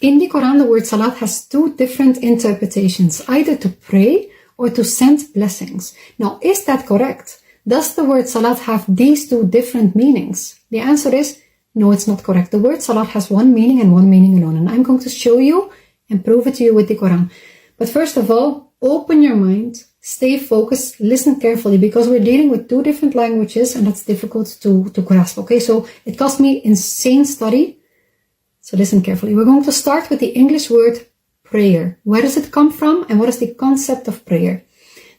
In the Quran, the word salat has two different interpretations, either to pray or to send blessings. Now, is that correct? Does the word salat have these two different meanings? The answer is no, it's not correct. The word salat has one meaning and one meaning alone. And I'm going to show you and prove it to you with the Quran. But first of all, open your mind, stay focused, listen carefully, because we're dealing with two different languages and that's difficult to grasp. Okay, so it cost me insane study. So listen carefully. We're going to start with the English word prayer. Where does it come from and what is the concept of prayer?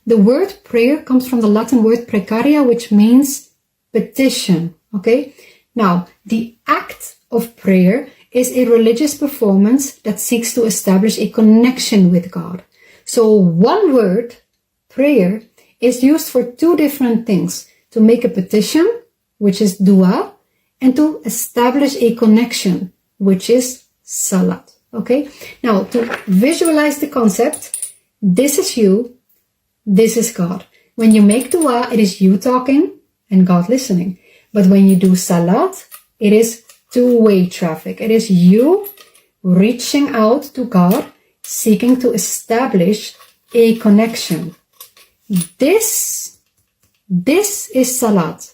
The word prayer comes from the Latin word precaria, which means petition. Okay? Now, the act of prayer is a religious performance that seeks to establish a connection with God. So one word, prayer, is used for two different things. To make a petition, which is dua, and to establish a connection, which is salat. Okay? Now, to visualize the concept, this is you, this is God. When you make dua, it is you talking and God listening. But when you do salat, it is two-way traffic. It is you reaching out to God, seeking to establish a connection. This is salat.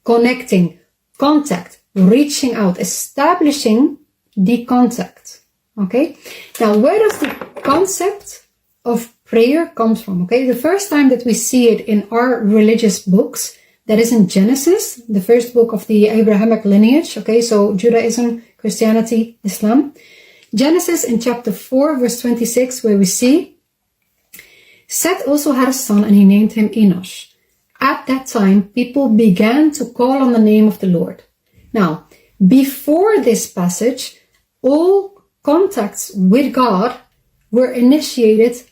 Connecting, contact, reaching out, establishing the contact. Okay? Now, where does the concept of prayer come from? Okay? The first time that we see it in our religious books, that is in Genesis, the first book of the Abrahamic lineage. Okay? So Judaism, Christianity, Islam. Genesis in chapter 4, verse 26, where we see, Seth also had a son and he named him Enosh. At that time, people began to call on the name of the Lord. Now, before this passage, all contacts with God were initiated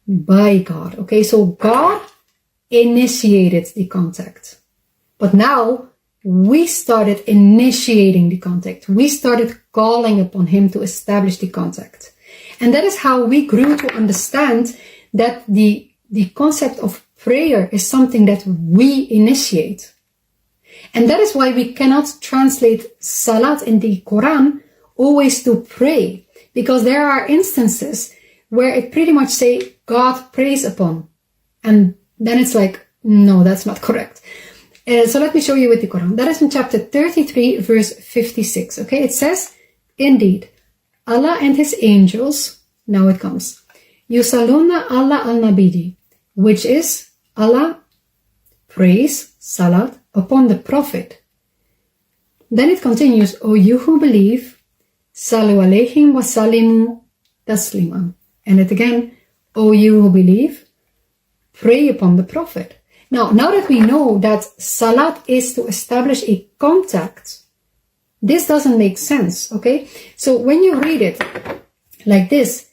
by God. Okay, so God initiated the contact. But now, we started initiating the contact. We started calling upon Him to establish the contact. And that is how we grew to understand that the concept of prayer is something that we initiate. And that is why we cannot translate salat in the Quran always to pray. Because there are instances where it pretty much say God prays upon. And then it's like, no, that's not correct. So let me show you with the Quran. That is in chapter 33, verse 56. Okay, it says, indeed, Allah and His angels, now it comes, Yusalluna Allah al-Nabidi, which is Allah prays, salat, upon the Prophet. Then it continues, O you who believe, Salu alayhim wa salimu tasliman. And it again, O you who believe, pray upon the Prophet. Now that we know that salat is to establish a contact, this doesn't make sense, okay? So when you read it like this,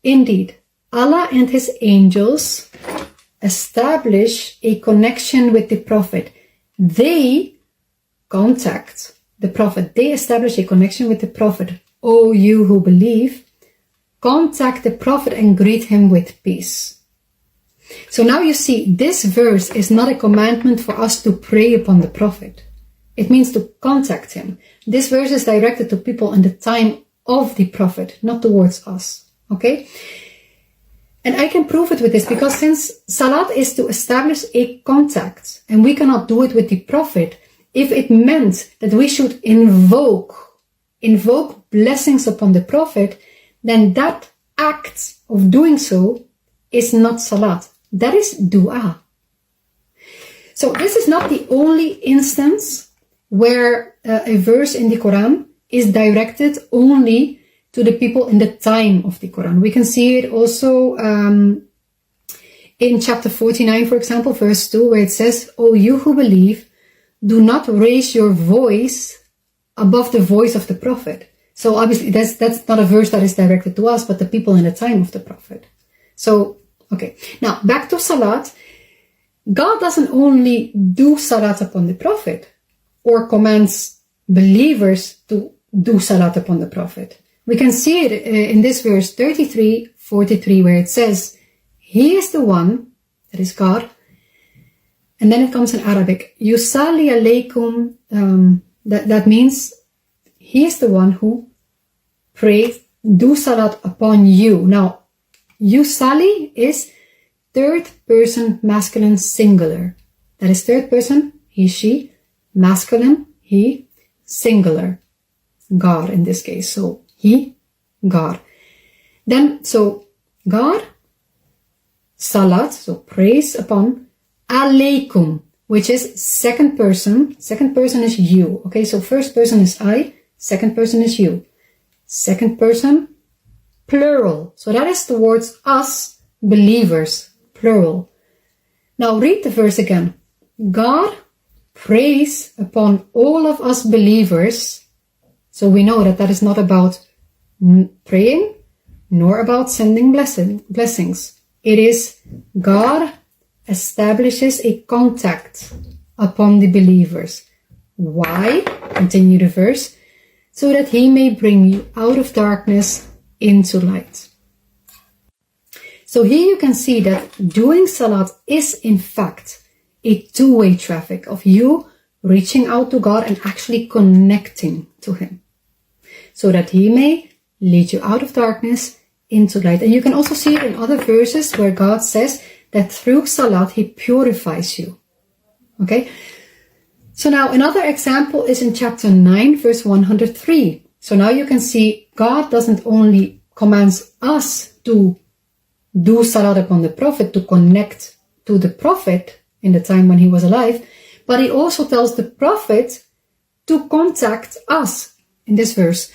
indeed, Allah and His angels establish a connection with the Prophet. They contact the Prophet. They establish a connection with the Prophet. O you who believe, contact the Prophet and greet him with peace. So now you see, this verse is not a commandment for us to pray upon the Prophet. It means to contact him. This verse is directed to people in the time of the Prophet, not towards us. Okay? And I can prove it with this, because since salat is to establish a contact, and we cannot do it with the Prophet, if it meant that we should invoke blessings upon the Prophet, then that act of doing so is not salat. That is dua. So this is not the only instance where a verse in the Quran is directed only to the people in the time of the Quran. We can see it also in chapter 49, for example, verse 2, where it says, O you who believe, do not raise your voice above the voice of the Prophet. So obviously that's not a verse that is directed to us, but the people in the time of the Prophet. So, okay. Now, back to salat. God doesn't only do salat upon the Prophet or commands believers to do salat upon the Prophet. We can see it in this verse 33:43, where it says, He is the one, that is God, and then it comes in Arabic, Yusalli alaykum, that means He is the one who pray, do salat upon you. Now, yusalli is third person masculine singular. That is third person, he, she, masculine, he, singular. God in this case. So, he, God. Then, so, God, salat, so praise upon, alaykum, which is second person. Second person is you. Okay, so first person is I, second person is you. Second person, plural. So that is towards us, believers, plural. Now read the verse again. God praise upon all of us believers. So we know that that is not about praying, nor about sending blessings. It is God establishes a contact upon the believers. Why? Continue the verse. So that he may bring you out of darkness into light. So here you can see that doing salat is in fact a two-way traffic of you reaching out to God and actually connecting to him. So that he may lead you out of darkness into light. And you can also see it in other verses where God says that through salat he purifies you. Okay? So now another example is in chapter 9 verse 103. So now you can see God doesn't only commands us to do salat upon the Prophet, to connect to the Prophet in the time when he was alive, but he also tells the Prophet to contact us in this verse.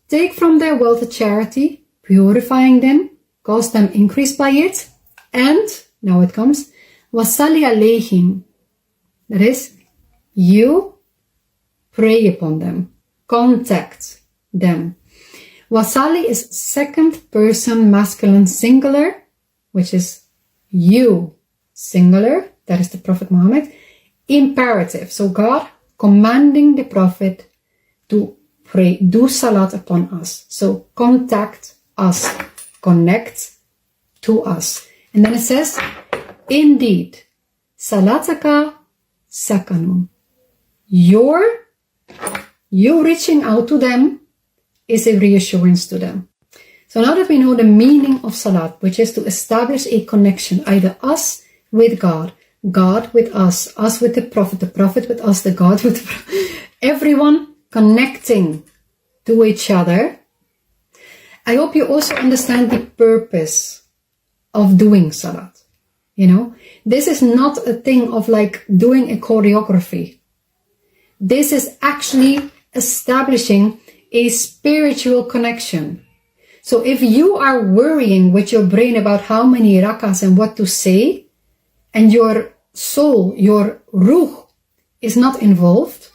Take from their wealth a charity, purifying them, cause them increase by it, and, now it comes, wasalli alayhim, that is, you pray upon them, contact them. Wasalli is second person masculine singular, which is you singular, that is the Prophet Muhammad, imperative. So God commanding the Prophet to pray, do salat upon us. So contact us, connect to us. And then it says, indeed, salataka sakanun. You reaching out to them is a reassurance to them. So now that we know the meaning of salat, which is to establish a connection, either us with God, God with us with the Prophet with us, the God with the Prophet, everyone connecting to each other. I hope you also understand the purpose of doing salat. You know, this is not a thing of like doing a choreography. This is actually establishing a spiritual connection. So if you are worrying with your brain about how many rakas and what to say, and your soul, your ruh, is not involved,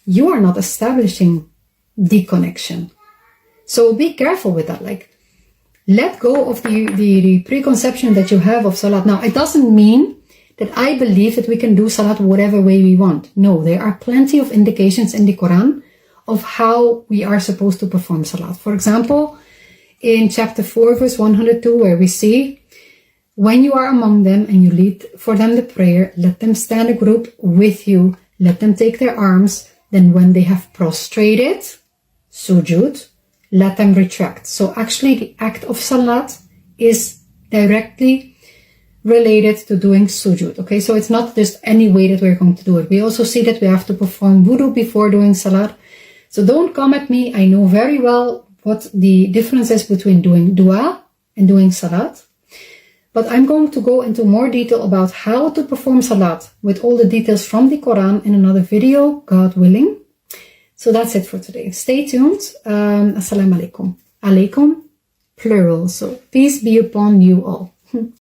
you are not establishing the connection. So be careful with that. Like, let go of the preconception that you have of salat. Now, it doesn't mean that I believe that we can do salat whatever way we want. No, there are plenty of indications in the Quran of how we are supposed to perform salat. For example, in chapter 4, verse 102, where we see, when you are among them and you lead for them the prayer, let them stand a group with you, let them take their arms, then when they have prostrated, sujud, let them retract. So actually the act of salat is directly related to doing sujud. Okay, so it's not just any way that we're going to do it. We also see that we have to perform wudu before doing salat. So don't come at me. I know very well what the difference is between doing dua and doing salat. But I'm going to go into more detail about how to perform salat with all the details from the Quran in another video, God willing. So that's it for today. Stay tuned. Assalamu alaikum. Alaikum, plural. So peace be upon you all.